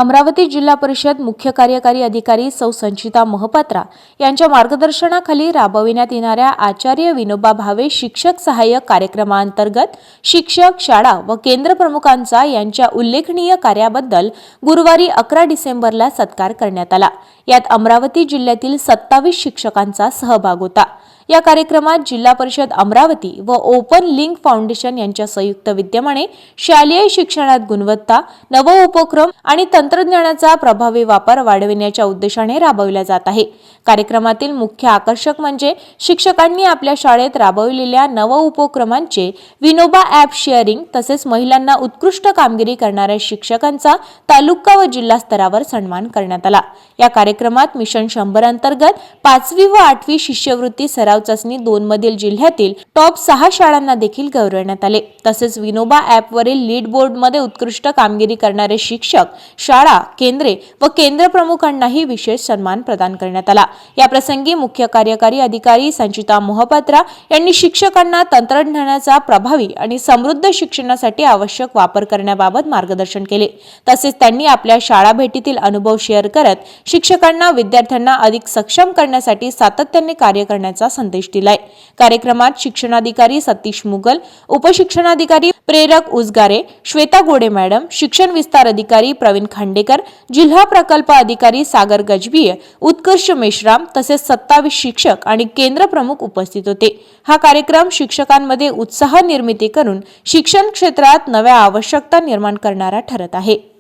अमरावती जिल्हा परिषद मुख्य कार्यकारी अधिकारी सौ संचिता मोहपात्रा यांच्या मार्गदर्शनाखाली राबविण्यात येणाऱ्या आचार्य विनोबा भावे शिक्षक सहाय्यक कार्यक्रमांतर्गत शिक्षक, शाळा व केंद्र प्रमुखांचा यांच्या उल्लेखनीय कार्याबद्दल गुरुवारी 11 डिसेंबरला सत्कार करण्यात आला। यात अमरावती जिल्ह्यातील 27 शिक्षकांचा सहभाग होता। या कार्यक्रमात जिल्हा परिषद अमरावती व ओपन लिंक फाउंडेशन यांच्या संयुक्त विद्यमाने शालेय शिक्षणात गुणवत्ता, नवउपक्रम आणि तंत्रज्ञानाचा प्रभावी वापर वाढविण्याच्या उद्देशाने राबविला जात आहे। कार्यक्रमातील मुख्य आकर्षक म्हणजे शिक्षकांनी आपल्या शाळेत राबविलेल्या नवउपक्रमांचे विनोबा ॲप शेअरिंग तसेच महिलांना उत्कृष्ट कामगिरी करणाऱ्या शिक्षकांचा तालुका व जिल्हा स्तरावर सन्मान करण्यात आला। या कार्यक्रमात मिशन 100 अंतर्गत 5वी व 8वी शिष्यवृत्ती सराव चाचणी 2 मधील जिल्ह्यातील टॉप 6 शाळांना देखील गौरवण्यात आले। तसेच विनोबा ॲप वरील लीड बोर्ड मध्ये उत्कृष्ट कामगिरी करणारे शिक्षक, शाळा, केंद्रे व केंद्र प्रमुखांनाही विशेष सन्मान प्रदान करण्यात आला। या प्रसंगी मुख्य कार्यकारी अधिकारी संचिता मोहपात्रा यांनी शिक्षकांना तंत्रज्ञानाचा प्रभावी आणि समृद्ध शिक्षणासाठी आवश्यक वापर करण्याबाबत मार्गदर्शन केले। तसेच त्यांनी आपल्या शाळा भेटीतील अनुभव शेअर करत शिक्षकांना विद्यार्थ्यांना अधिक सक्षम करण्यासाठी सातत्याने कार्य करण्याचा संदेश दिलाय। कार्यक्रमात शिक्षणाधिकारी सतीश मुगल, उपशिक्षणाधिकारी प्रेरक उजगारे, श्वेता गोडे मॅडम, शिक्षण विस्तार अधिकारी प्रवीण खांडेकर, जिल्हा प्रकल्प अधिकारी सागर गजबीये, उत्कर्ष मेश्राम तसेच 27 शिक्षक आणि केंद्र प्रमुख उपस्थित होते। हा कार्यक्रम शिक्षकांमध्ये उत्साह निर्मिती करून शिक्षण क्षेत्रात नव्या आवश्यकता निर्माण करणारा ठरत आहे।